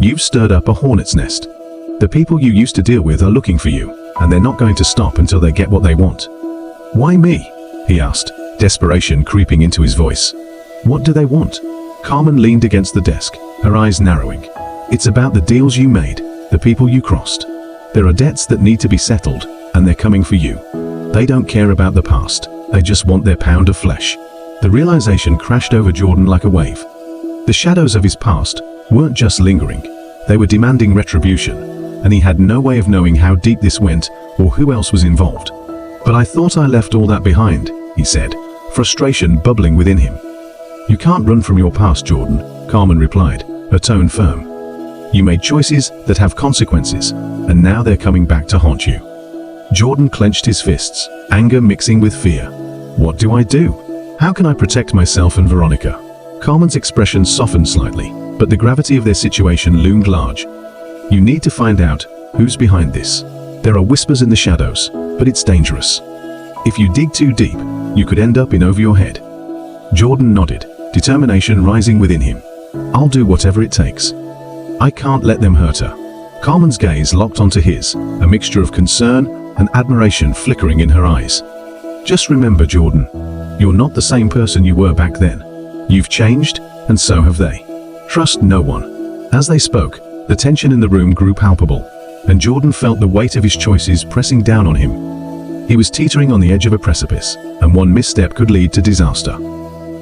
You've stirred up a hornet's nest. The people you used to deal with are looking for you, and they're not going to stop until they get what they want." "Why me?" he asked, desperation creeping into his voice. "What do they want?" Carmen leaned against the desk, her eyes narrowing. "It's about the deals you made, the people you crossed. There are debts that need to be settled, and they're coming for you. They don't care about the past, they just want their pound of flesh." The realization crashed over Jordan like a wave. The shadows of his past weren't just lingering, they were demanding retribution, and he had no way of knowing how deep this went or who else was involved. "But I thought I left all that behind," he said, frustration bubbling within him. "You can't run from your past, Jordan," Carmen replied, her tone firm. "You made choices that have consequences, and now they're coming back to haunt you." Jordan clenched his fists, anger mixing with fear. "What do I do? How can I protect myself and Veronica?" Carmen's expression softened slightly, but the gravity of their situation loomed large. "You need to find out who's behind this. There are whispers in the shadows, but it's dangerous. If you dig too deep, you could end up in over your head." Jordan nodded, determination rising within him. "I'll do whatever it takes. I can't let them hurt her." Carmen's gaze locked onto his, a mixture of concern and admiration flickering in her eyes. "Just remember, Jordan, you're not the same person you were back then. You've changed, and so have they. Trust no one." As they spoke, the tension in the room grew palpable, and Jordan felt the weight of his choices pressing down on him. He was teetering on the edge of a precipice, and one misstep could lead to disaster.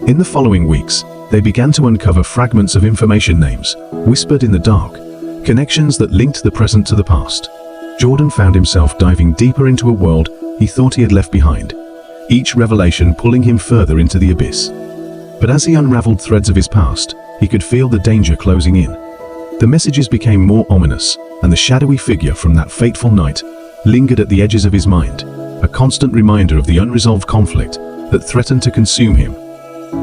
In the following weeks, they began to uncover fragments of information, names whispered in the dark, connections that linked the present to the past. Jordan found himself diving deeper into a world he thought he had left behind, each revelation pulling him further into the abyss. But as he unraveled threads of his past, he could feel the danger closing in. The messages became more ominous, and the shadowy figure from that fateful night lingered at the edges of his mind, a constant reminder of the unresolved conflict that threatened to consume him.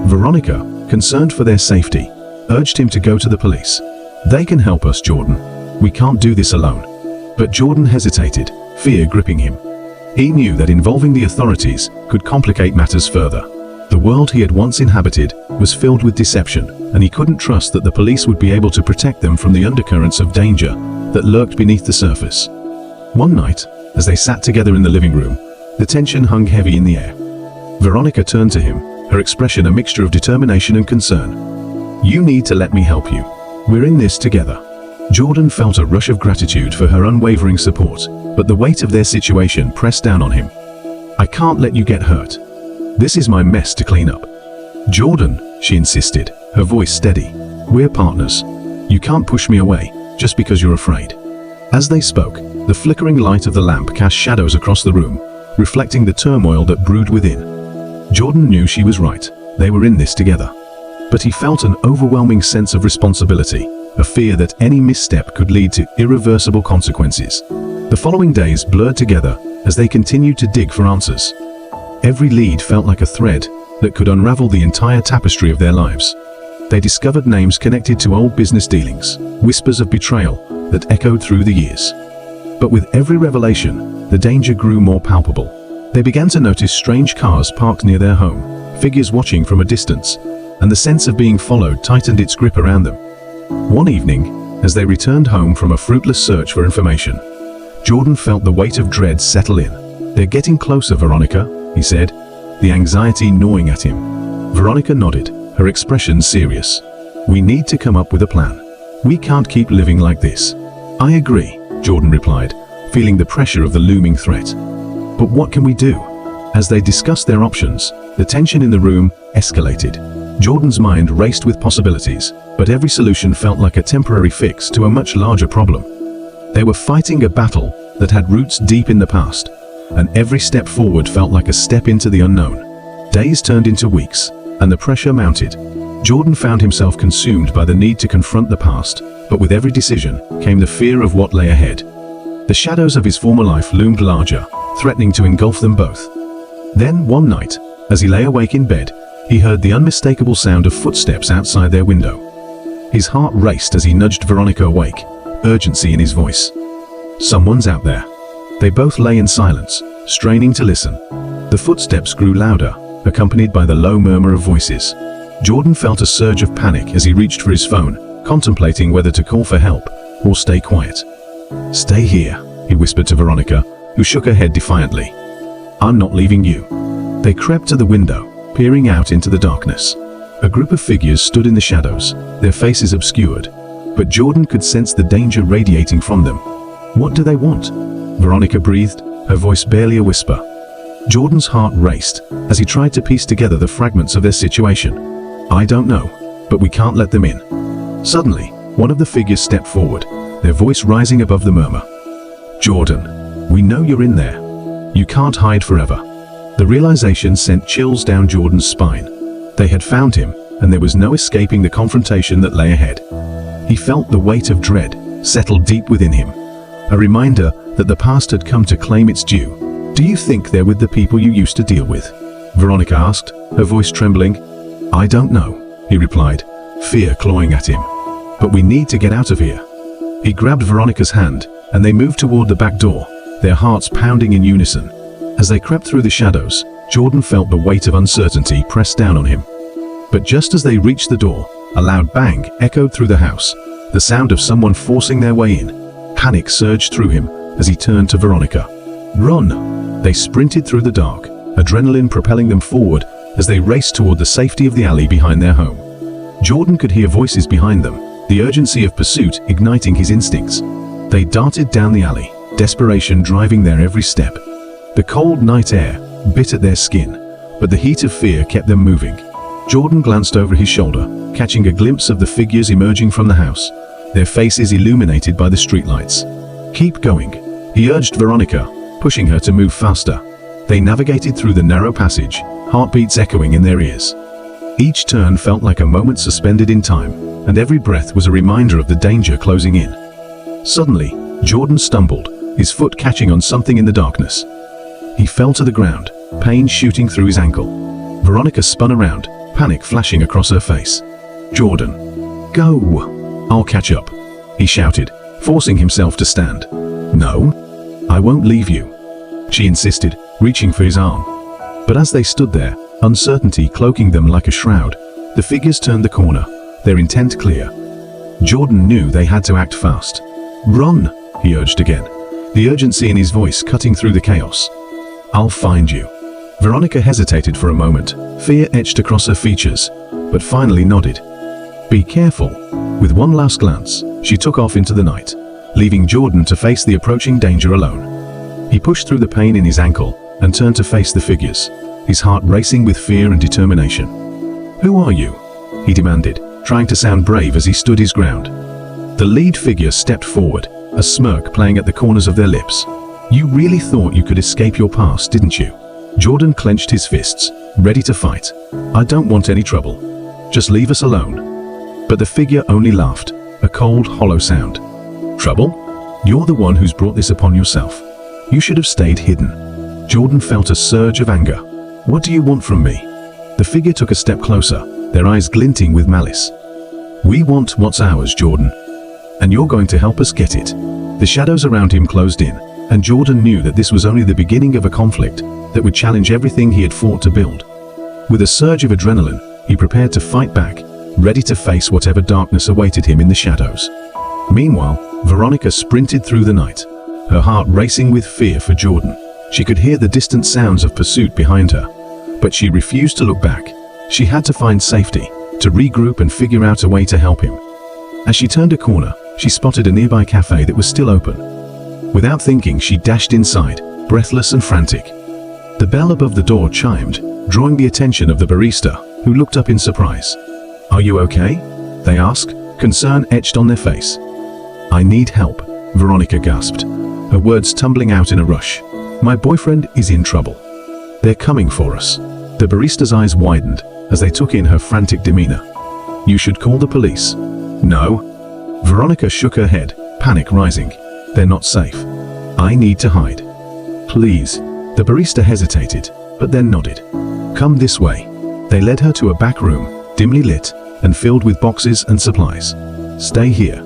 Veronica, concerned for their safety, urged him to go to the police. "They can help us, Jordan. We can't do this alone." But Jordan hesitated, fear gripping him. He knew that involving the authorities could complicate matters further. The world he had once inhabited was filled with deception, and he couldn't trust that the police would be able to protect them from the undercurrents of danger that lurked beneath the surface. One night, as they sat together in the living room, the tension hung heavy in the air. Veronica turned to him, her expression a mixture of determination and concern. "You need to let me help you. We're in this together." Jordan felt a rush of gratitude for her unwavering support, but the weight of their situation pressed down on him. "I can't let you get hurt. This is my mess to clean up." "Jordan," she insisted, her voice steady, "we're partners. You can't push me away, just because you're afraid." As they spoke, the flickering light of the lamp cast shadows across the room, reflecting the turmoil that brewed within. Jordan knew she was right, they were in this together. But he felt an overwhelming sense of responsibility, a fear that any misstep could lead to irreversible consequences. The following days blurred together as they continued to dig for answers. Every lead felt like a thread that could unravel the entire tapestry of their lives. They discovered names connected to old business dealings, whispers of betrayal that echoed through the years. But with every revelation, the danger grew more palpable. They began to notice strange cars parked near their home, figures watching from a distance, and the sense of being followed tightened its grip around them. One evening, as they returned home from a fruitless search for information, Jordan felt the weight of dread settle in. "They're getting closer, Veronica," he said, the anxiety gnawing at him. Veronica nodded, her expression serious. "We need to come up with a plan. We can't keep living like this." "I agree," Jordan replied, feeling the pressure of the looming threat. "But what can we do?" As they discussed their options, the tension in the room escalated. Jordan's mind raced with possibilities, but every solution felt like a temporary fix to a much larger problem. They were fighting a battle that had roots deep in the past, and every step forward felt like a step into the unknown. Days turned into weeks, and the pressure mounted. Jordan found himself consumed by the need to confront the past, but with every decision came the fear of what lay ahead. The shadows of his former life loomed larger, threatening to engulf them both. Then, one night, as he lay awake in bed, he heard the unmistakable sound of footsteps outside their window. His heart raced as he nudged Veronica awake, urgency in his voice. "Someone's out there." They both lay in silence, straining to listen. The footsteps grew louder, accompanied by the low murmur of voices. Jordan felt a surge of panic as he reached for his phone, contemplating whether to call for help or stay quiet. "Stay here," he whispered to Veronica, who shook her head defiantly. "I'm not leaving you." They crept to the window, peering out into the darkness. A group of figures stood in the shadows, their faces obscured, but Jordan could sense the danger radiating from them. "What do they want?" Veronica breathed, her voice barely a whisper. Jordan's heart raced as he tried to piece together the fragments of their situation. "I don't know, but we can't let them in." Suddenly, one of the figures stepped forward, their voice rising above the murmur. "Jordan, we know you're in there. You can't hide forever." The realization sent chills down Jordan's spine. They had found him, and there was no escaping the confrontation that lay ahead. He felt the weight of dread settle deep within him, a reminder that the past had come to claim its due. "Do you think they're with the people you used to deal with?" Veronica asked, her voice trembling. "I don't know," he replied, fear clawing at him. "But we need to get out of here." He grabbed Veronica's hand, and they moved toward the back door, their hearts pounding in unison. As they crept through the shadows, Jordan felt the weight of uncertainty press down on him. But just as they reached the door, a loud bang echoed through the house, the sound of someone forcing their way in. Panic surged through him as he turned to Veronica. "Run!" They sprinted through the dark, adrenaline propelling them forward as they raced toward the safety of the alley behind their home. Jordan could hear voices behind them, the urgency of pursuit igniting his instincts. They darted down the alley, desperation driving their every step. The cold night air bit at their skin, but the heat of fear kept them moving. Jordan glanced over his shoulder, catching a glimpse of the figures emerging from the house, their faces illuminated by the streetlights. "Keep going," he urged Veronica, pushing her to move faster. They navigated through the narrow passage, heartbeats echoing in their ears. Each turn felt like a moment suspended in time, and every breath was a reminder of the danger closing in. Suddenly, Jordan stumbled, his foot catching on something in the darkness. He fell to the ground, pain shooting through his ankle. Veronica spun around, panic flashing across her face. "Jordan, go! I'll catch up," he shouted, forcing himself to stand. "No, I won't leave you," she insisted, reaching for his arm. But as they stood there, uncertainty cloaking them like a shroud, the figures turned the corner, their intent clear. Jordan knew they had to act fast. "Run!" he urged again, the urgency in his voice cutting through the chaos. "I'll find you." Veronica hesitated for a moment, fear etched across her features, but finally nodded. "Be careful." With one last glance, she took off into the night, leaving Jordan to face the approaching danger alone. He pushed through the pain in his ankle and turned to face the figures, his heart racing with fear and determination. "Who are you?" he demanded, trying to sound brave as he stood his ground. The lead figure stepped forward, a smirk playing at the corners of their lips. "You really thought you could escape your past, didn't you?" Jordan clenched his fists, ready to fight. "I don't want any trouble. Just leave us alone." But the figure only laughed, a cold, hollow sound. "Trouble? You're the one who's brought this upon yourself. You should have stayed hidden." Jordan felt a surge of anger. "What do you want from me?" The figure took a step closer, their eyes glinting with malice. "We want what's ours, Jordan. And you're going to help us get it." The shadows around him closed in, and Jordan knew that this was only the beginning of a conflict that would challenge everything he had fought to build. With a surge of adrenaline, he prepared to fight back, ready to face whatever darkness awaited him in the shadows. Meanwhile, Veronica sprinted through the night, her heart racing with fear for Jordan. She could hear the distant sounds of pursuit behind her, but she refused to look back. She had to find safety, to regroup and figure out a way to help him. As she turned a corner, she spotted a nearby cafe that was still open. Without thinking, she dashed inside, breathless and frantic. The bell above the door chimed, drawing the attention of the barista, who looked up in surprise. "Are you okay?" they asked, concern etched on their face. "I need help," Veronica gasped, her words tumbling out in a rush. "My boyfriend is in trouble. They're coming for us." The barista's eyes widened as they took in her frantic demeanor. "You should call the police." "No." Veronica shook her head, panic rising. "They're not safe. I need to hide." "Please." The barista hesitated, but then nodded. "Come this way." They led her to a back room, dimly lit and filled with boxes and supplies. "Stay here.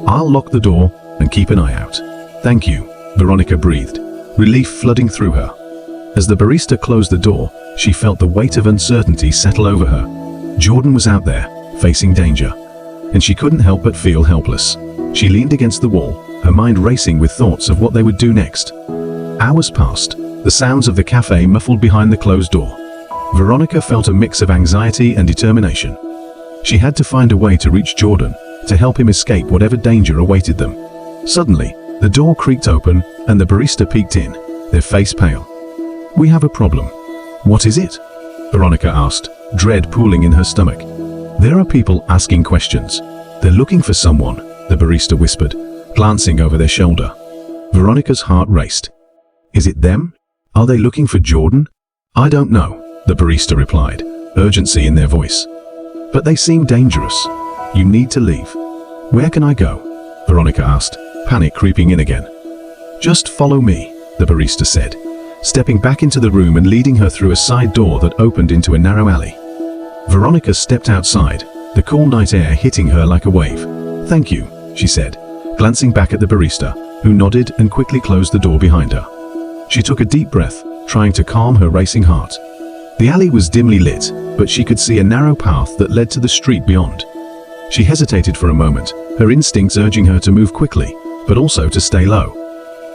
I'll lock the door and keep an eye out." "Thank you," Veronica breathed, relief flooding through her. As the barista closed the door, she felt the weight of uncertainty settle over her. Jordan was out there, facing danger. and she couldn't help but feel helpless. She leaned against the wall, her mind racing with thoughts of what they would do next. Hours passed, the sounds of the cafe muffled behind the closed door. Veronica felt a mix of anxiety and determination. She had to find a way to reach Jordan, to help him escape whatever danger awaited them. Suddenly, the door creaked open and the barista peeked in, their face pale. "We have a problem." "What is it?" Veronica asked, dread pooling in her stomach. "There are people asking questions. They're looking for someone," the barista whispered, glancing over their shoulder. Veronica's heart raced. "Is it them? Are they looking for Jordan?" "I don't know," the barista replied, urgency in their voice. "But they seem dangerous. You need to leave." "Where can I go?" Veronica asked, panic creeping in again. "Just follow me," the barista said, stepping back into the room and leading her through a side door that opened into a narrow alley. Veronica stepped outside, the cool night air hitting her like a wave. "Thank you," she said, glancing back at the barista, who nodded and quickly closed the door behind her. She took a deep breath, trying to calm her racing heart. The alley was dimly lit, but she could see a narrow path that led to the street beyond. She hesitated for a moment, her instincts urging her to move quickly, but also to stay low.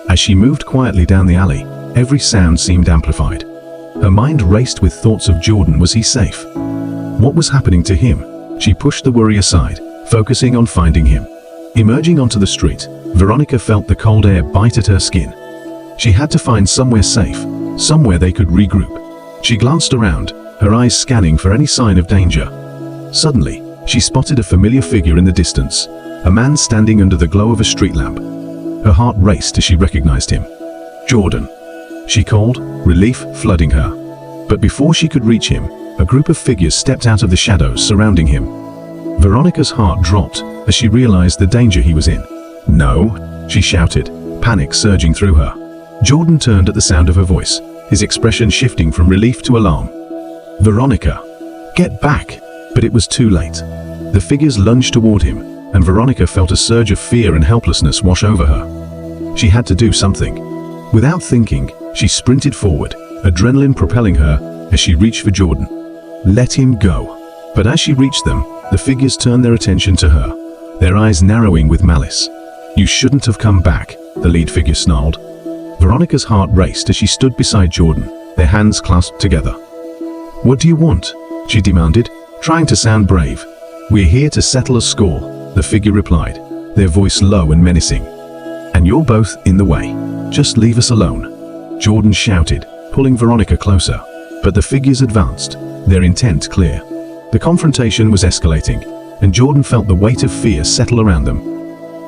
As she moved quietly down the alley, every sound seemed amplified. Her mind raced with thoughts of Jordan. Was he safe? What was happening to him? She pushed the worry aside, focusing on finding him. Emerging onto the street, Veronica felt the cold air bite at her skin. She had to find somewhere safe, somewhere they could regroup. She glanced around, her eyes scanning for any sign of danger. Suddenly, she spotted a familiar figure in the distance, a man standing under the glow of a street lamp. Her heart raced as she recognized him. "Jordan," she called, relief flooding her. But before she could reach him, a group of figures stepped out of the shadows surrounding him. Veronica's heart dropped as she realized the danger he was in. "No," she shouted, panic surging through her. Jordan turned at the sound of her voice, his expression shifting from relief to alarm. "Veronica, get back!" But it was too late. The figures lunged toward him, and Veronica felt a surge of fear and helplessness wash over her. She had to do something. Without thinking, she sprinted forward, adrenaline propelling her as she reached for Jordan. "Let him go." But as she reached them, the figures turned their attention to her, their eyes narrowing with malice. "You shouldn't have come back," the lead figure snarled. Veronica's heart raced as she stood beside Jordan, their hands clasped together. "What do you want?" she demanded, trying to sound brave. "We're here to settle a score," the figure replied, their voice low and menacing. "And you're both in the way. Just leave us alone," Jordan shouted, pulling Veronica closer. But the figures advanced, their intent clear. The confrontation was escalating, and Jordan felt the weight of fear settle around them.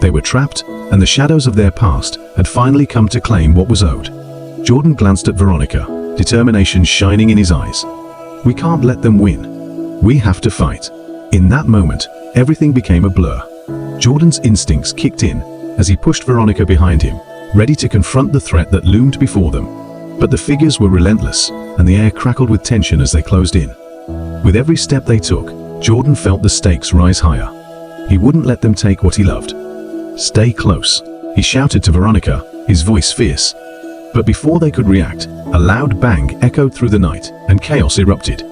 They were trapped, and the shadows of their past had finally come to claim what was owed. Jordan glanced at Veronica, determination shining in his eyes. "We can't let them win. We have to fight." In that moment, everything became a blur. Jordan's instincts kicked in as he pushed Veronica behind him, ready to confront the threat that loomed before them. But the figures were relentless, and the air crackled with tension as they closed in. With every step they took, Jordan felt the stakes rise higher. He wouldn't let them take what he loved. "Stay close," he shouted to Veronica, his voice fierce. But before they could react, a loud bang echoed through the night, and chaos erupted.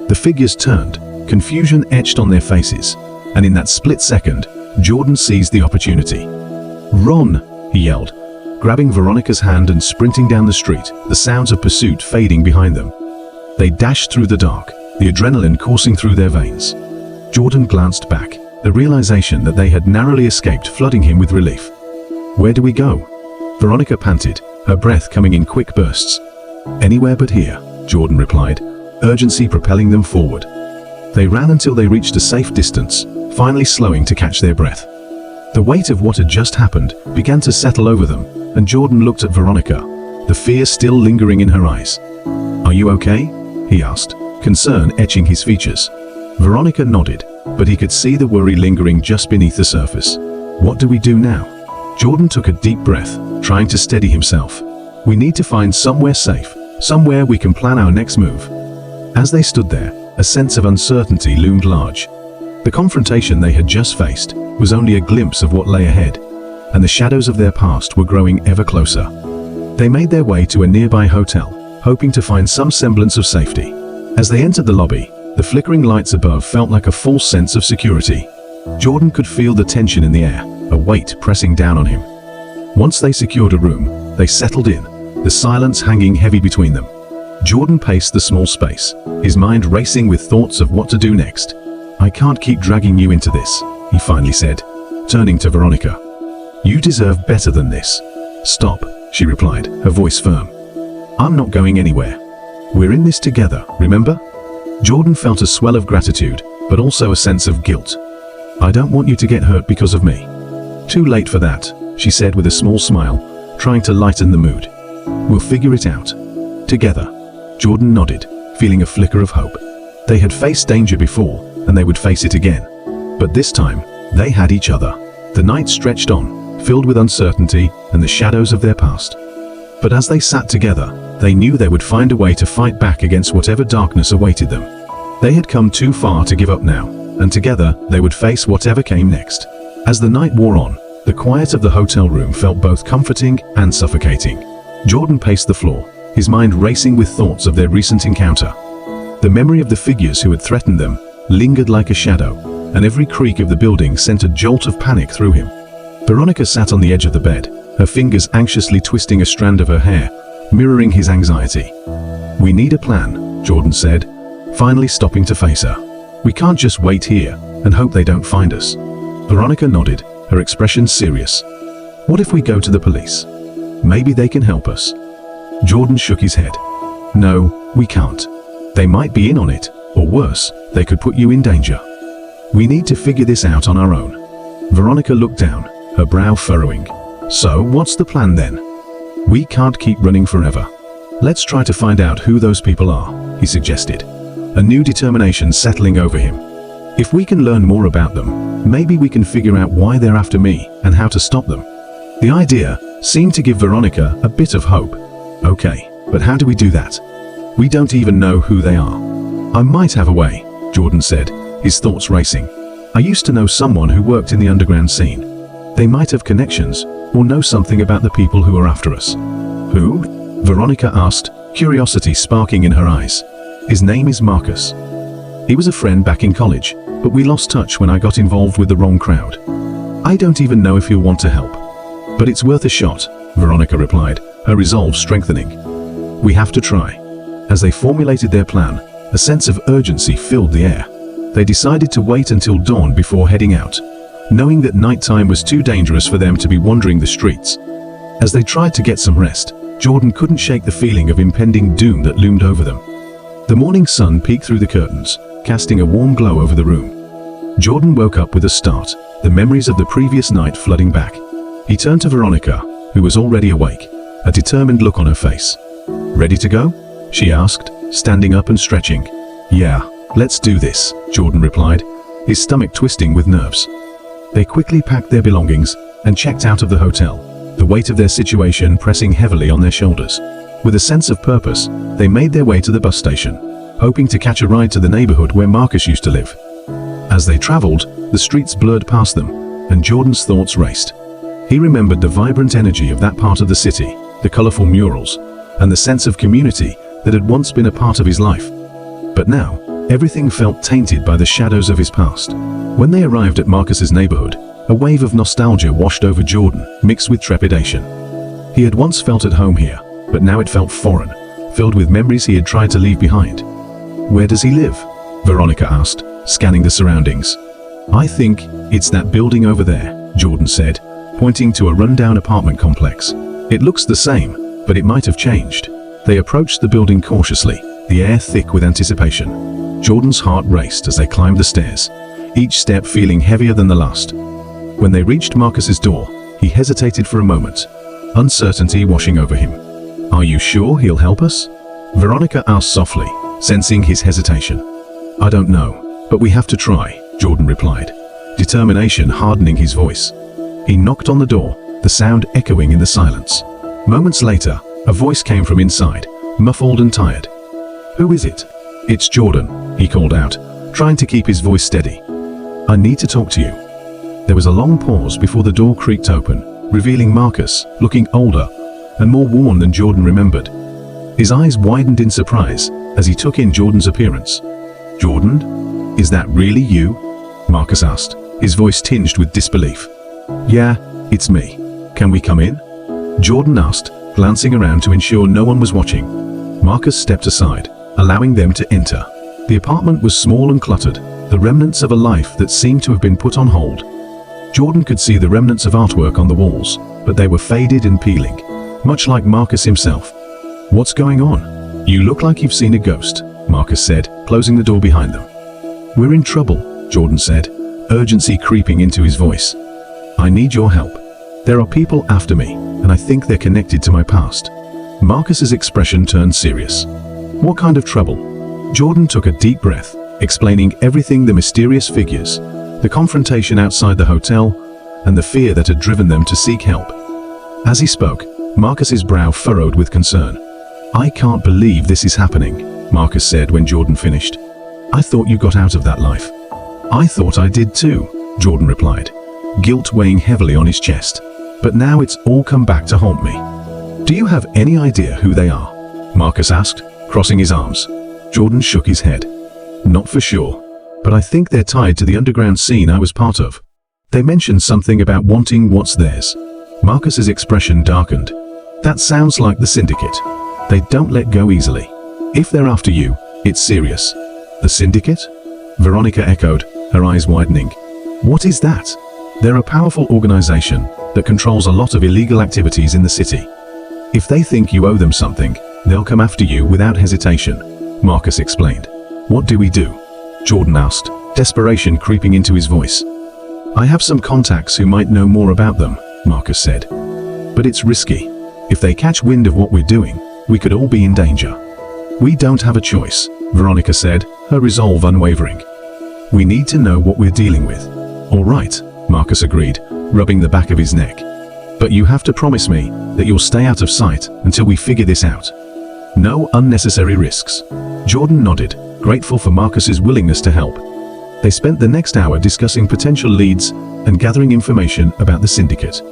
The figures turned, confusion etched on their faces, and in that split second, Jordan seized the opportunity. "Run!" he yelled, grabbing Veronica's hand and sprinting down the street, the sounds of pursuit fading behind them. They dashed through the dark, the adrenaline coursing through their veins. Jordan glanced back, the realization that they had narrowly escaped flooding him with relief. "Where do we go?" Veronica panted, her breath coming in quick bursts. "Anywhere but here," Jordan replied, urgency propelling them forward. They ran until they reached a safe distance, finally slowing to catch their breath. The weight of what had just happened began to settle over them, and Jordan looked at Veronica, the fear still lingering in her eyes. "Are you okay?" he asked, concern etching his features. Veronica nodded, but he could see the worry lingering just beneath the surface. "What do we do now?" Jordan took a deep breath, trying to steady himself. "We need to find somewhere safe, somewhere we can plan our next move." As they stood there, a sense of uncertainty loomed large. The confrontation they had just faced was only a glimpse of what lay ahead, and the shadows of their past were growing ever closer. They made their way to a nearby hotel, hoping to find some semblance of safety. As they entered the lobby, the flickering lights above felt like a false sense of security. Jordan could feel the tension in the air, a weight pressing down on him. Once they secured a room, they settled in, the silence hanging heavy between them. Jordan paced the small space, his mind racing with thoughts of what to do next. "I can't keep dragging you into this," he finally said, turning to Veronica. "You deserve better than this." "Stop," she replied, her voice firm. "I'm not going anywhere. We're in this together, remember?" Jordan felt a swell of gratitude, but also a sense of guilt. "I don't want you to get hurt because of me." "Too late for that," she said with a small smile, trying to lighten the mood. "We'll figure it out. Together." Jordan nodded, feeling a flicker of hope. They had faced danger before, and they would face it again. But this time, they had each other. The night stretched on, filled with uncertainty and the shadows of their past. But as they sat together, they knew they would find a way to fight back against whatever darkness awaited them. They had come too far to give up now, and together they would face whatever came next. As the night wore on, the quiet of the hotel room felt both comforting and suffocating. Jordan paced the floor, his mind racing with thoughts of their recent encounter. The memory of the figures who had threatened them lingered like a shadow, and every creak of the building sent a jolt of panic through him. Veronica sat on the edge of the bed, her fingers anxiously twisting a strand of her hair, mirroring his anxiety. "We need a plan," Jordan said, finally stopping to face her. "We can't just wait here and hope they don't find us." Veronica nodded, her expression serious. "What if we go to the police? Maybe they can help us." Jordan shook his head. "No, we can't. They might be in on it, or worse, they could put you in danger. We need to figure this out on our own." Veronica looked down, her brow furrowing. "So, what's the plan then?" "We can't keep running forever. Let's try to find out who those people are," he suggested, a new determination settling over him. "If we can learn more about them, maybe we can figure out why they're after me and how to stop them." The idea seemed to give Veronica a bit of hope. "Okay, but how do we do that? We don't even know who they are." "I might have a way," Jordan said, his thoughts racing. "I used to know someone who worked in the underground scene. They might have connections, or know something about the people who are after us." "Who?" Veronica asked, curiosity sparking in her eyes. "His name is Marcus. He was a friend back in college, but we lost touch when I got involved with the wrong crowd. I don't even know if he'll want to help. But it's worth a shot," Veronica replied, her resolve strengthening. "We have to try." As they formulated their plan, a sense of urgency filled the air. They decided to wait until dawn before heading out, knowing that nighttime was too dangerous for them to be wandering the streets. As they tried to get some rest, Jordan couldn't shake the feeling of impending doom that loomed over them. The morning sun peeked through the curtains, casting a warm glow over the room. Jordan woke up with a start, the memories of the previous night flooding back. He turned to Veronica, who was already awake, a determined look on her face. "Ready to go?" she asked, standing up and stretching. "Yeah, let's do this," Jordan replied, his stomach twisting with nerves. They quickly packed their belongings and checked out of the hotel, the weight of their situation pressing heavily on their shoulders. With a sense of purpose, they made their way to the bus station, hoping to catch a ride to the neighborhood where Marcus used to live. As they traveled, the streets blurred past them, and Jordan's thoughts raced. He remembered the vibrant energy of that part of the city, the colorful murals, and the sense of community that had once been a part of his life. But now, everything felt tainted by the shadows of his past. When they arrived at Marcus's neighborhood, a wave of nostalgia washed over Jordan, mixed with trepidation. He had once felt at home here, but now it felt foreign, filled with memories he had tried to leave behind. "Where does he live?" Veronica asked, scanning the surroundings. "I think it's that building over there," Jordan said, pointing to a rundown apartment complex. "It looks the same, but it might have changed." They approached the building cautiously, the air thick with anticipation. Jordan's heart raced as they climbed the stairs, each step feeling heavier than the last. When they reached Marcus's door, he hesitated for a moment, uncertainty washing over him. "Are you sure he'll help us?" Veronica asked softly, sensing his hesitation. "I don't know, but we have to try," Jordan replied, determination hardening his voice. He knocked on the door, the sound echoing in the silence. Moments later, a voice came from inside, muffled and tired. "Who is it?" "It's Jordan," he called out, trying to keep his voice steady. "I need to talk to you." There was a long pause before the door creaked open, revealing Marcus, looking older and more worn than Jordan remembered. His eyes widened in surprise as he took in Jordan's appearance. "Jordan? Is that really you?" Marcus asked, his voice tinged with disbelief. "Yeah, it's me. Can we come in?" Jordan asked, glancing around to ensure no one was watching. Marcus stepped aside, allowing them to enter. The apartment was small and cluttered, the remnants of a life that seemed to have been put on hold. Jordan could see the remnants of artwork on the walls, but they were faded and peeling, much like Marcus himself. "What's going on? You look like you've seen a ghost," Marcus said, closing the door behind them. "We're in trouble," Jordan said, urgency creeping into his voice. "I need your help. There are people after me, and I think they're connected to my past." Marcus's expression turned serious. "What kind of trouble?" Jordan took a deep breath, explaining everything: the mysterious figures, the confrontation outside the hotel, and the fear that had driven them to seek help. As he spoke, Marcus's brow furrowed with concern. "I can't believe this is happening," Marcus said when Jordan finished. "I thought you got out of that life." "I thought I did too," Jordan replied, guilt weighing heavily on his chest. "But now it's all come back to haunt me." "Do you have any idea who they are?" Marcus asked, crossing his arms. Jordan shook his head. "Not for sure, but I think they're tied to the underground scene I was part of. They mentioned something about wanting what's theirs." Marcus's expression darkened. "That sounds like the Syndicate. They don't let go easily. If they're after you, it's serious." "The Syndicate?" Veronica echoed, her eyes widening. "What is that?" "They're a powerful organization that controls a lot of illegal activities in the city. If they think you owe them something, they'll come after you without hesitation," Marcus explained. "What do we do?" Jordan asked, desperation creeping into his voice. "I have some contacts who might know more about them," Marcus said. "But it's risky. If they catch wind of what we're doing, we could all be in danger." "We don't have a choice," Veronica said, her resolve unwavering. "We need to know what we're dealing with." "All right," Marcus agreed, rubbing the back of his neck. "But you have to promise me that you'll stay out of sight until we figure this out. No unnecessary risks." Jordan nodded, grateful for Marcus's willingness to help. They spent the next hour discussing potential leads and gathering information about the Syndicate.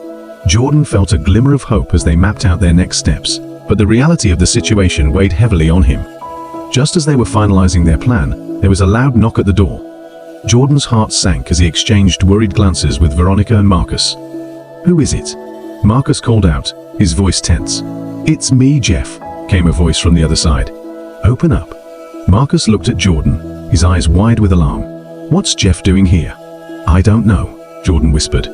Jordan felt a glimmer of hope as they mapped out their next steps, but the reality of the situation weighed heavily on him. Just as they were finalizing their plan, there was a loud knock at the door. Jordan's heart sank as he exchanged worried glances with Veronica and Marcus. "Who is it?" Marcus called out, his voice tense. "It's me, Jeff," came a voice from the other side. "Open up." Marcus looked at Jordan, his eyes wide with alarm. "What's Jeff doing here?" "I don't know," Jordan whispered.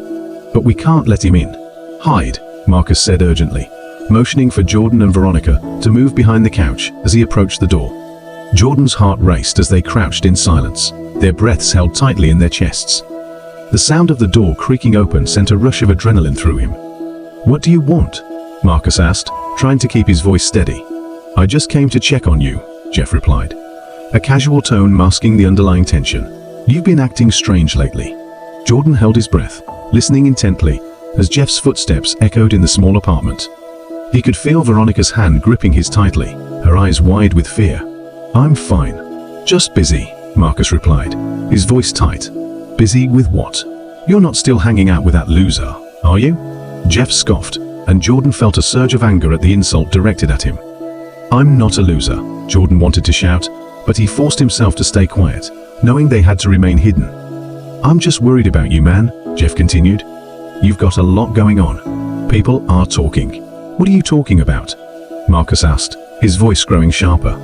"But we can't let him in." "Hide," Marcus said urgently, motioning for Jordan and Veronica to move behind the couch as he approached the door. Jordan's heart raced as they crouched in silence, their breaths held tightly in their chests. The sound of the door creaking open sent a rush of adrenaline through him. "What do you want?" Marcus asked, trying to keep his voice steady. "I just came to check on you," Jeff replied, a casual tone masking the underlying tension. "You've been acting strange lately." Jordan held his breath, listening intently as Jeff's footsteps echoed in the small apartment. He could feel Veronica's hand gripping his tightly, her eyes wide with fear. "I'm fine. Just busy," Marcus replied, his voice tight. "Busy with what? You're not still hanging out with that loser, are you?" Jeff scoffed, and Jordan felt a surge of anger at the insult directed at him. "I'm not a loser," Jordan wanted to shout, but he forced himself to stay quiet, knowing they had to remain hidden. "I'm just worried about you, man," Jeff continued. "You've got a lot going on. People are talking." "What are you talking about?" Marcus asked, his voice growing sharper.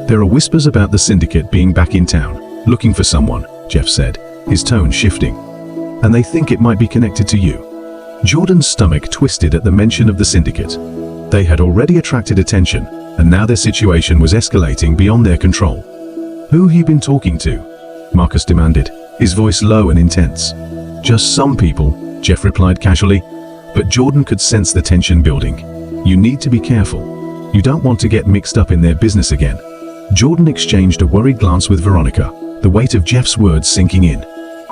"There are whispers about the Syndicate being back in town, looking for someone," Jeff said, his tone shifting. "And they think it might be connected to you." Jordan's stomach twisted at the mention of the Syndicate. They had already attracted attention, and now their situation was escalating beyond their control. "Who have you been talking to?" Marcus demanded, his voice low and intense. "Just some people," Jeff replied casually, but Jordan could sense the tension building. "You need to be careful. You don't want to get mixed up in their business again." Jordan exchanged a worried glance with Veronica, the weight of Jeff's words sinking in.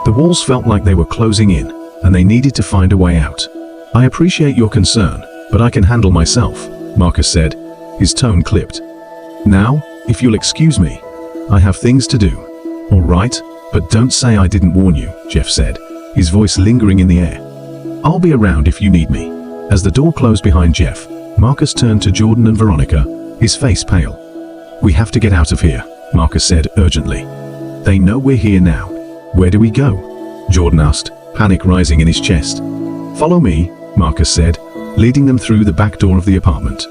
The walls felt like they were closing in, and they needed to find a way out. "I appreciate your concern, but I can handle myself," Marcus said, his tone clipped. "Now, if you'll excuse me, I have things to do." "All right, but don't say I didn't warn you," Jeff said, his voice lingering in the air. "I'll be around if you need me." As the door closed behind Jeff, Marcus turned to Jordan and Veronica, his face pale. "We have to get out of here," Marcus said urgently. "They know we're here now. Where do we go?" Jordan asked, panic rising in his chest. "Follow me," Marcus said, leading them through the back door of the apartment.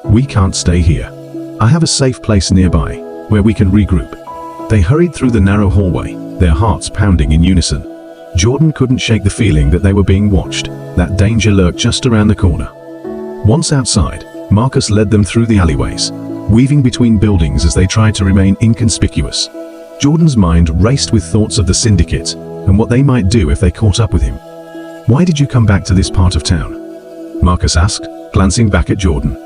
"We can't stay here. I have a safe place nearby, where we can regroup." They hurried through the narrow hallway, their hearts pounding in unison. Jordan couldn't shake the feeling that they were being watched, that danger lurked just around the corner. Once outside, Marcus led them through the alleyways, weaving between buildings as they tried to remain inconspicuous. Jordan's mind raced with thoughts of the syndicate and what they might do if they caught up with him. "Why did you come back to this part of town?" Marcus asked, glancing back at Jordan.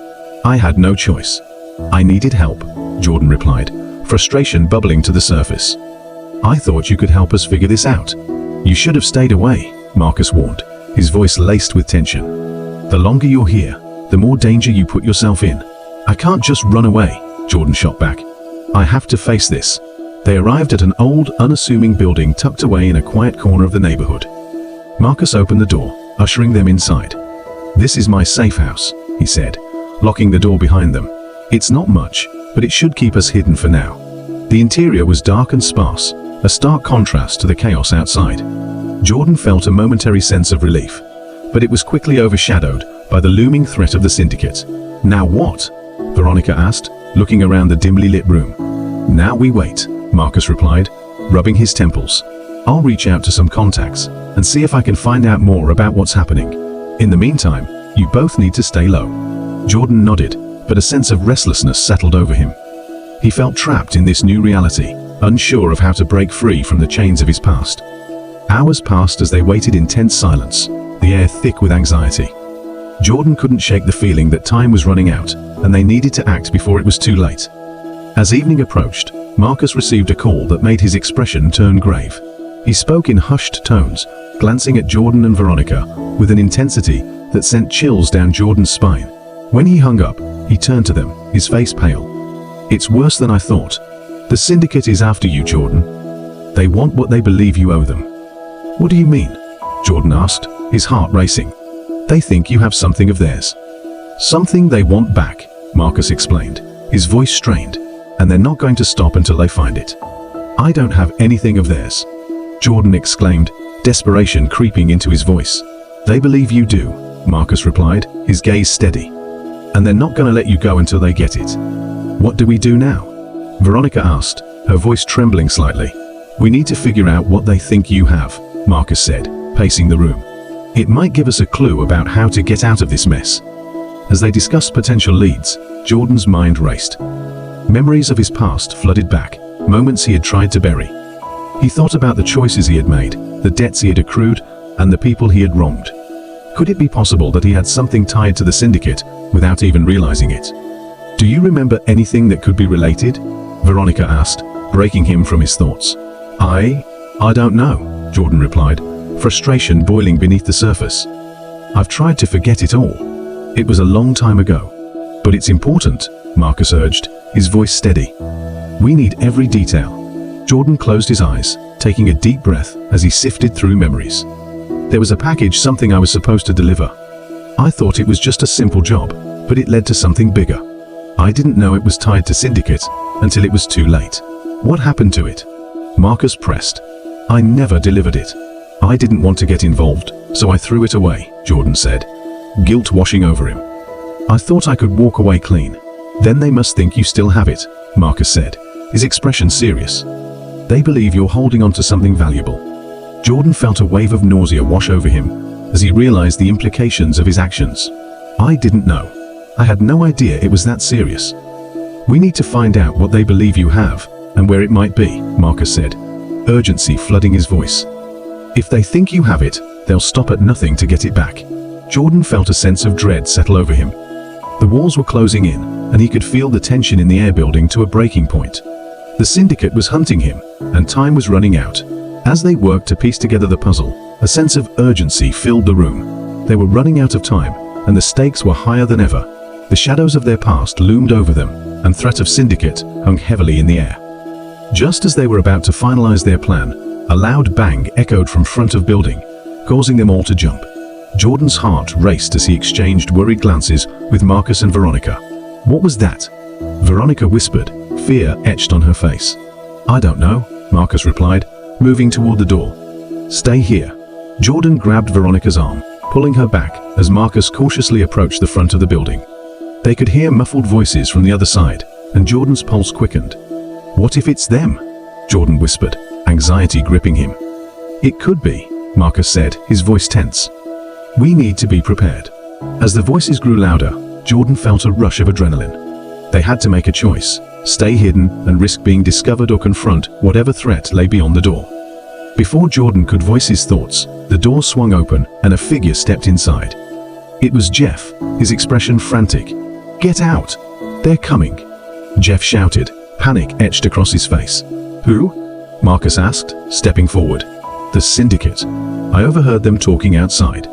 "I had no choice. I needed help," Jordan replied, frustration bubbling to the surface. "I thought you could help us figure this out." "You should have stayed away," Marcus warned, his voice laced with tension. "The longer you're here, the more danger you put yourself in." "I can't just run away," Jordan shot back. "I have to face this." They arrived at an old, unassuming building tucked away in a quiet corner of the neighborhood. Marcus opened the door, ushering them inside. "This is my safe house," he said, locking the door behind them. "It's not much, but it should keep us hidden for now." The interior was dark and sparse, a stark contrast to the chaos outside. Jordan felt a momentary sense of relief, but it was quickly overshadowed by the looming threat of the syndicate. "Now what?" Veronica asked, looking around the dimly lit room. "Now we wait," Marcus replied, rubbing his temples. "I'll reach out to some contacts and see if I can find out more about what's happening. In the meantime, you both need to stay low." Jordan nodded, but a sense of restlessness settled over him. He felt trapped in this new reality, unsure of how to break free from the chains of his past. Hours passed as they waited in tense silence, the air thick with anxiety. Jordan couldn't shake the feeling that time was running out, and they needed to act before it was too late. As evening approached, Marcus received a call that made his expression turn grave. He spoke in hushed tones, glancing at Jordan and Veronica with an intensity that sent chills down Jordan's spine. When he hung up, he turned to them, his face pale. "It's worse than I thought. The syndicate is after you, Jordan. They want what they believe you owe them." "What do you mean?" Jordan asked, his heart racing. "They think you have something of theirs." "Something they want back," Marcus explained, his voice strained, "and they're not going to stop until they find it." "I don't have anything of theirs," Jordan exclaimed, desperation creeping into his voice. "They believe you do," Marcus replied, his gaze steady. "And they're not going to let you go until they get it." "What do we do now?" Veronica asked, her voice trembling slightly. "We need to figure out what they think you have," Marcus said, pacing the room. "It might give us a clue about how to get out of this mess." As they discussed potential leads, Jordan's mind raced. Memories of his past flooded back, moments he had tried to bury. He thought about the choices he had made, the debts he had accrued, and the people he had wronged. Could it be possible that he had something tied to the syndicate without even realizing it? "Do you remember anything that could be related?" Veronica asked, breaking him from his thoughts. I don't know," Jordan replied, frustration boiling beneath the surface. "I've tried to forget it all. It was a long time ago." "But it's important," Marcus urged, his voice steady. "We need every detail." Jordan closed his eyes, taking a deep breath as he sifted through memories. "There was a package, something I was supposed to deliver. I thought it was just a simple job, but it led to something bigger. I didn't know it was tied to syndicate until it was too late." "What happened to it?" Marcus pressed. "I never delivered it. I didn't want to get involved, so I threw it away," Jordan said, guilt washing over him. "I thought I could walk away clean." "Then they must think you still have it," Marcus said, his expression serious. "They believe you're holding on to something valuable." Jordan felt a wave of nausea wash over him as he realized the implications of his actions. "I didn't know. I had no idea it was that serious." "We need to find out what they believe you have and where it might be," Marcus said, urgency flooding his voice. "If they think you have it, they'll stop at nothing to get it back." Jordan felt a sense of dread settle over him. The walls were closing in, and he could feel the tension in the air building to a breaking point. The syndicate was hunting him, and time was running out. As they worked to piece together the puzzle, a sense of urgency filled the room. They were running out of time, and the stakes were higher than ever. The shadows of their past loomed over them, and threat of syndicate hung heavily in the air. Just as they were about to finalize their plan, a loud bang echoed from front of building, causing them all to jump. Jordan's heart raced as he exchanged worried glances with Marcus and Veronica. "What was that?" Veronica whispered, fear etched on her face. "I don't know," Marcus replied, moving toward the door. Stay here. Jordan grabbed Veronica's arm, pulling her back as Marcus cautiously approached the front of the building. They could hear muffled voices from the other side, and Jordan's pulse quickened. What if it's them? Jordan whispered, anxiety gripping him. It could be, Marcus said, his voice tense. We need to be prepared. As the voices grew louder, Jordan felt a rush of adrenaline. They had to make a choice, stay hidden and risk being discovered or confront whatever threat lay beyond the door. Before Jordan could voice his thoughts, the door swung open and a figure stepped inside. It was Jeff, his expression frantic. Get out! They're coming! Jeff shouted, panic etched across his face. Who? Marcus asked, stepping forward. The syndicate. I overheard them talking outside.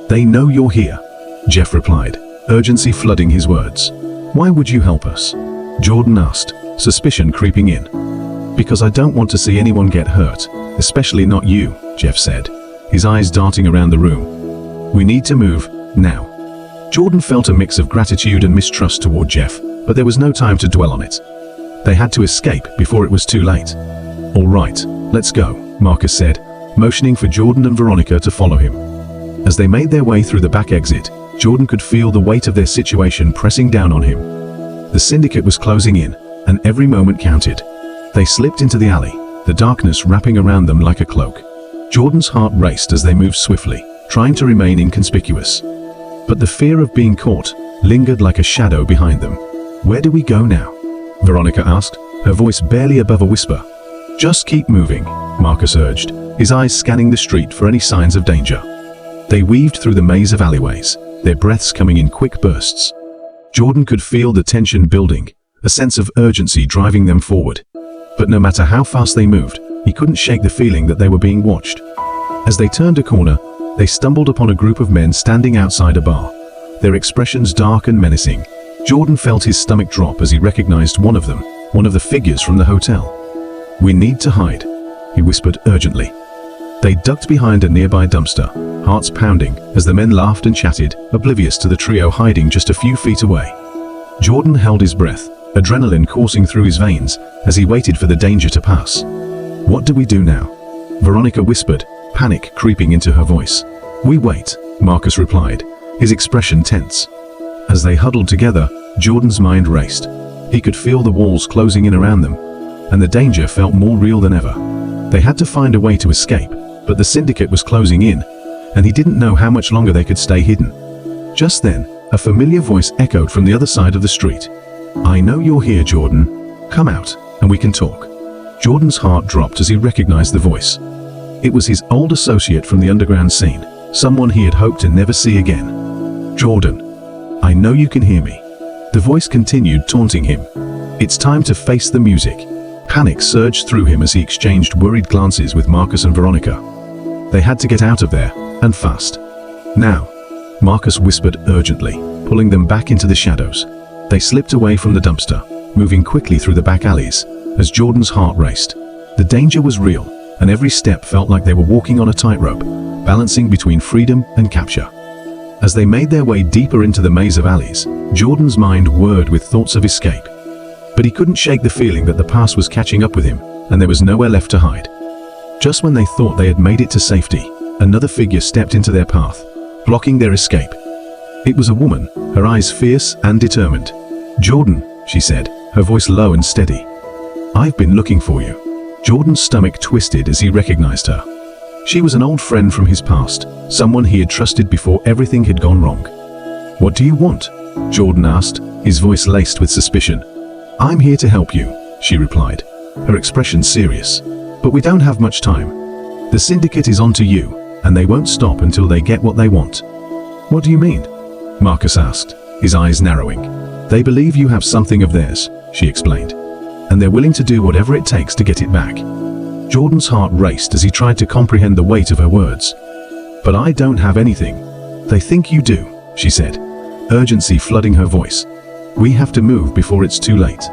They know you're here, Jeff replied, urgency flooding his words. Why would you help us? Jordan asked, suspicion creeping in. Because I don't want to see anyone get hurt, especially not you, Jeff said, his eyes darting around the room. We need to move, now. Jordan felt a mix of gratitude and mistrust toward Jeff, but there was no time to dwell on it. They had to escape before it was too late. All right, let's go, Marcus said, motioning for Jordan and Veronica to follow him. As they made their way through the back exit, Jordan could feel the weight of their situation pressing down on him. The syndicate was closing in, and every moment counted. They slipped into the alley, the darkness wrapping around them like a cloak. Jordan's heart raced as they moved swiftly, trying to remain inconspicuous. But the fear of being caught lingered like a shadow behind them. Where do we go now? Veronica asked, her voice barely above a whisper. Just keep moving, Marcus urged, his eyes scanning the street for any signs of danger. They weaved through the maze of alleyways, their breaths coming in quick bursts. Jordan could feel the tension building, a sense of urgency driving them forward. But no matter how fast they moved, he couldn't shake the feeling that they were being watched. As they turned a corner, they stumbled upon a group of men standing outside a bar, their expressions dark and menacing. Jordan felt his stomach drop as he recognized one of them, one of the figures from the hotel. We need to hide, he whispered urgently. They ducked behind a nearby dumpster, hearts pounding as the men laughed and chatted, oblivious to the trio hiding just a few feet away. Jordan held his breath, adrenaline coursing through his veins as he waited for the danger to pass. What do we do now? Veronica whispered, panic creeping into her voice. We wait, Marcus replied, his expression tense. As they huddled together, Jordan's mind raced. He could feel the walls closing in around them, and the danger felt more real than ever. They had to find a way to escape, but the syndicate was closing in, and he didn't know how much longer they could stay hidden. Just then, a familiar voice echoed from the other side of the street. I know you're here, Jordan. Come out, and we can talk. Jordan's heart dropped as he recognized the voice. It was his old associate from the underground scene, someone he had hoped to never see again. Jordan, I know you can hear me. The voice continued, taunting him. It's time to face the music. Panic surged through him as he exchanged worried glances with Marcus and Veronica. They had to get out of there, and fast. Now, Marcus whispered urgently, pulling them back into the shadows. They slipped away from the dumpster, moving quickly through the back alleys, as Jordan's heart raced. The danger was real, and every step felt like they were walking on a tightrope, balancing between freedom and capture. As they made their way deeper into the maze of alleys, Jordan's mind whirred with thoughts of escape. But he couldn't shake the feeling that the past was catching up with him, and there was nowhere left to hide. Just when they thought they had made it to safety, another figure stepped into their path, blocking their escape. It was a woman, her eyes fierce and determined. Jordan, she said, her voice low and steady. I've been looking for you. Jordan's stomach twisted as he recognized her. She was an old friend from his past, someone he had trusted before everything had gone wrong. What do you want? Jordan asked, his voice laced with suspicion. I'm here to help you, she replied, her expression serious. But we don't have much time. The syndicate is onto you, and they won't stop until they get what they want. What do you mean? Marcus asked, his eyes narrowing. They believe you have something of theirs, she explained, and they're willing to do whatever it takes to get it back. Jordan's heart raced as he tried to comprehend the weight of her words. But I don't have anything. They think you do, she said, urgency flooding her voice. We have to move before it's too late.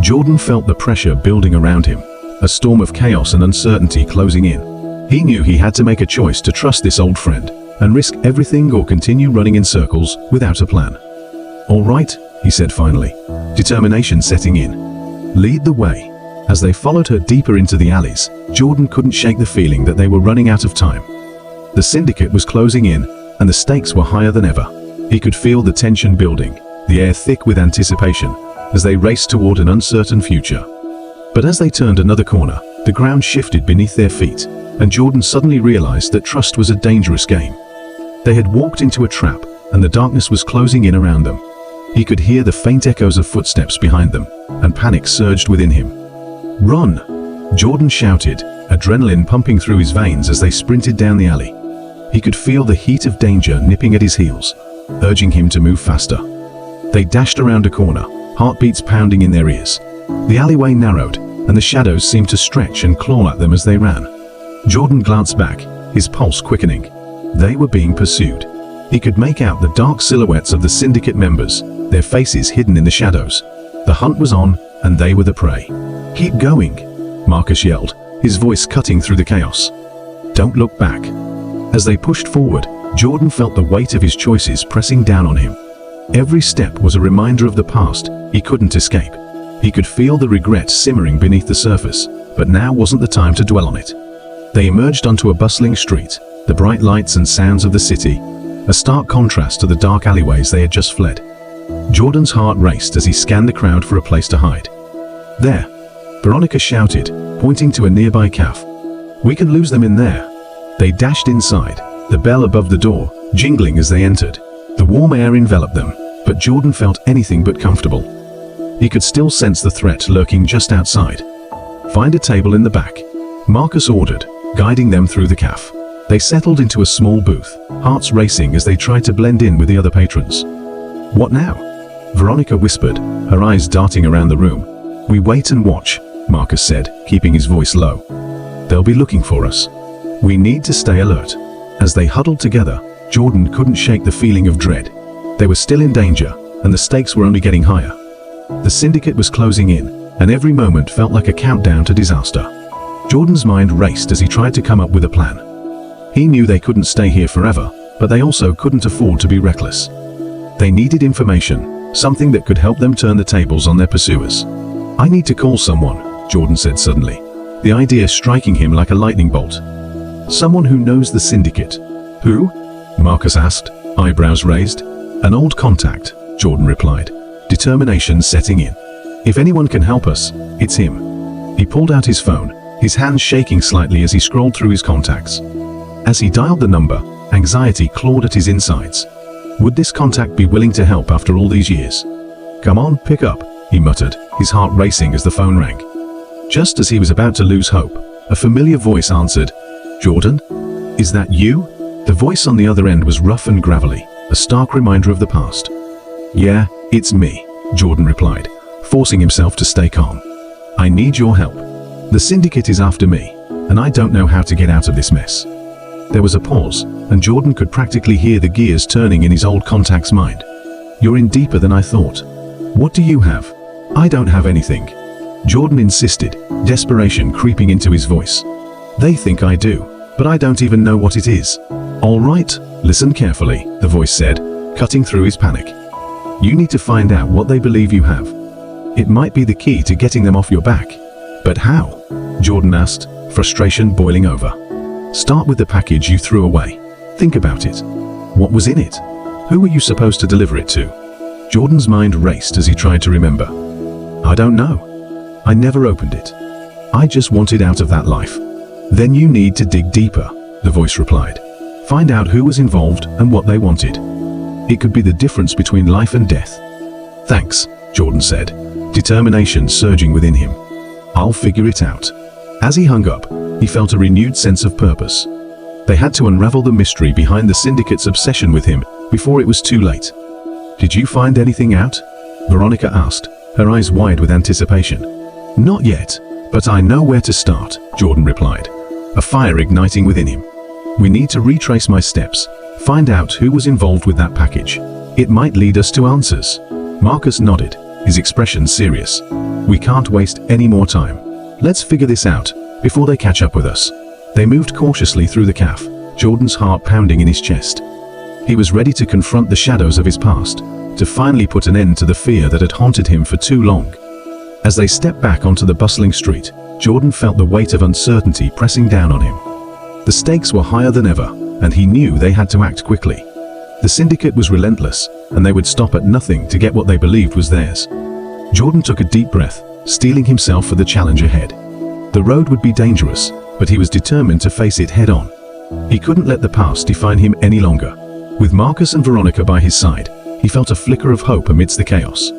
Jordan felt the pressure building around him, a storm of chaos and uncertainty closing in. He knew he had to make a choice to trust this old friend and risk everything or continue running in circles without a plan. All right, he said finally, determination setting in. Lead the way. As they followed her deeper into the alleys, Jordan couldn't shake the feeling that they were running out of time. The syndicate was closing in, and the stakes were higher than ever. He could feel the tension building, the air thick with anticipation, as they raced toward an uncertain future. But as they turned another corner, the ground shifted beneath their feet, and Jordan suddenly realized that trust was a dangerous game. They had walked into a trap, and the darkness was closing in around them. He could hear the faint echoes of footsteps behind them, and panic surged within him. "Run!" Jordan shouted, adrenaline pumping through his veins as they sprinted down the alley. He could feel the heat of danger nipping at his heels, urging him to move faster. They dashed around a corner, heartbeats pounding in their ears. The alleyway narrowed, and the shadows seemed to stretch and claw at them as they ran. Jordan glanced back, his pulse quickening. They were being pursued. He could make out the dark silhouettes of the syndicate members, their faces hidden in the shadows. The hunt was on, and they were the prey. "Keep going," Marcus yelled, his voice cutting through the chaos. "Don't look back." As they pushed forward, Jordan felt the weight of his choices pressing down on him. Every step was a reminder of the past he couldn't escape. He could feel the regret simmering beneath the surface, but now wasn't the time to dwell on it. They emerged onto a bustling street, the bright lights and sounds of the city, a stark contrast to the dark alleyways they had just fled. Jordan's heart raced as he scanned the crowd for a place to hide. "There," Veronica shouted, pointing to a nearby cafe. "We can lose them in there." They dashed inside, the bell above the door jingling as they entered. The warm air enveloped them, but Jordan felt anything but comfortable. He could still sense the threat lurking just outside. "Find a table in the back," Marcus ordered, guiding them through the cafe. They settled into a small booth, hearts racing as they tried to blend in with the other patrons. "What now?" Veronica whispered, her eyes darting around the room. "We wait and watch," Marcus said, keeping his voice low. "They'll be looking for us. We need to stay alert." As they huddled together, Jordan couldn't shake the feeling of dread. They were still in danger, and the stakes were only getting higher. The syndicate was closing in, and every moment felt like a countdown to disaster. Jordan's mind raced as he tried to come up with a plan. He knew they couldn't stay here forever, but they also couldn't afford to be reckless. They needed information, something that could help them turn the tables on their pursuers. "I need to call someone," Jordan said suddenly, the idea striking him like a lightning bolt. "Someone who knows the syndicate." "Who?" Marcus asked, eyebrows raised. "An old contact," Jordan replied, determination setting in. "If anyone can help us, it's him." He pulled out his phone, his hands shaking slightly as he scrolled through his contacts. As he dialed the number, anxiety clawed at his insides. Would this contact be willing to help after all these years? "Come on, pick up," he muttered, his heart racing as the phone rang. Just as he was about to lose hope, a familiar voice answered. "Jordan? Is that you?" The voice on the other end was rough and gravelly, a stark reminder of the past. "Yeah, it's me," Jordan replied, forcing himself to stay calm. "I need your help. The syndicate is after me, and I don't know how to get out of this mess." There was a pause, and Jordan could practically hear the gears turning in his old contact's mind. "You're in deeper than I thought. What do you have?" "I don't have anything," Jordan insisted, desperation creeping into his voice. "They think I do, but I don't even know what it is." "All right, listen carefully," the voice said, cutting through his panic. "You need to find out what they believe you have. It might be the key to getting them off your back." "But how?" Jordan asked, frustration boiling over. "Start with the package you threw away. Think about it. What was in it? Who were you supposed to deliver it to?" Jordan's mind raced as he tried to remember. "I don't know. I never opened it. I just wanted out of that life." "Then you need to dig deeper," the voice replied. "Find out who was involved and what they wanted. It could be the difference between life and death." "Thanks," Jordan said, determination surging within him. "I'll figure it out." As he hung up, he felt a renewed sense of purpose. They had to unravel the mystery behind the syndicate's obsession with him before it was too late. "Did you find anything out?" Veronica asked, her eyes wide with anticipation. "Not yet, but I know where to start," Jordan replied, a fire igniting within him. "We need to retrace my steps, find out who was involved with that package. It might lead us to answers." Marcus nodded, his expression serious. "We can't waste any more time. Let's figure this out before they catch up with us." They moved cautiously through the cafe, Jordan's heart pounding in his chest. He was ready to confront the shadows of his past, to finally put an end to the fear that had haunted him for too long. As they stepped back onto the bustling street, Jordan felt the weight of uncertainty pressing down on him. The stakes were higher than ever, and he knew they had to act quickly. The syndicate was relentless, and they would stop at nothing to get what they believed was theirs. Jordan took a deep breath, steeling himself for the challenge ahead. The road would be dangerous, but he was determined to face it head-on. He couldn't let the past define him any longer. With Marcus and Veronica by his side, he felt a flicker of hope amidst the chaos.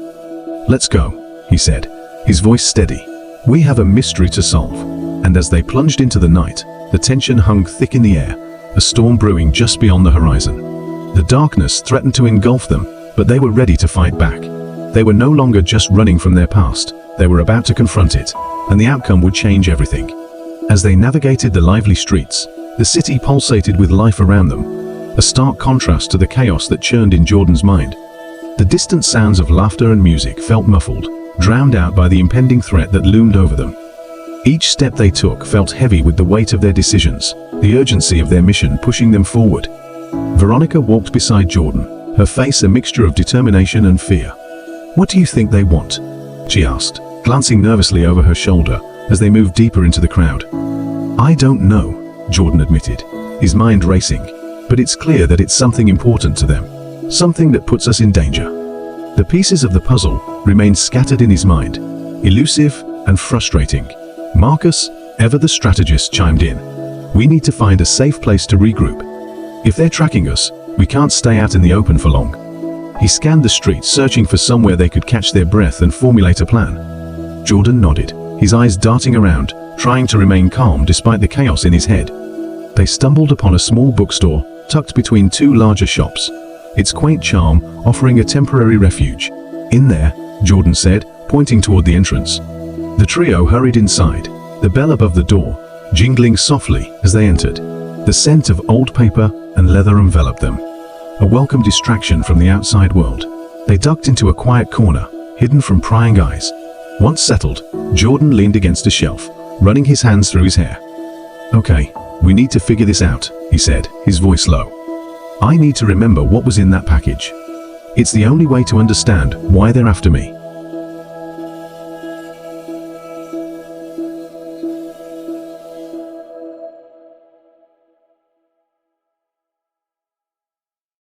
"Let's go," he said, his voice steady. "We have a mystery to solve." And as they plunged into the night, the tension hung thick in the air, a storm brewing just beyond the horizon. The darkness threatened to engulf them, but they were ready to fight back. They were no longer just running from their past, they were about to confront it, and the outcome would change everything. As they navigated the lively streets, the city pulsated with life around them, a stark contrast to the chaos that churned in Jordan's mind. The distant sounds of laughter and music felt muffled, drowned out by the impending threat that loomed over them. Each step they took felt heavy with the weight of their decisions, the urgency of their mission pushing them forward. Veronica walked beside Jordan, her face a mixture of determination and fear. "What do you think they want?" she asked, glancing nervously over her shoulder as they moved deeper into the crowd. "I don't know," Jordan admitted, his mind racing, "but it's clear that it's something important to them, something that puts us in danger." The pieces of the puzzle remained scattered in his mind, elusive and frustrating. Marcus, ever the strategist, chimed in. "We need to find a safe place to regroup. If they're tracking us, we can't stay out in the open for long." He scanned the streets, searching for somewhere they could catch their breath and formulate a plan. Jordan nodded, his eyes darting around, trying to remain calm despite the chaos in his head. They stumbled upon a small bookstore tucked between two larger shops, its quaint charm offering a temporary refuge. "In there," Jordan said, pointing toward the entrance. The trio hurried inside, the bell above the door jingling softly as they entered. The scent of old paper and leather enveloped them, a welcome distraction from the outside world. They ducked into a quiet corner, hidden from prying eyes. Once settled, Jordan leaned against a shelf, running his hands through his hair. "Okay, we need to figure this out," he said, his voice low. "I need to remember what was in that package. It's the only way to understand why they're after me."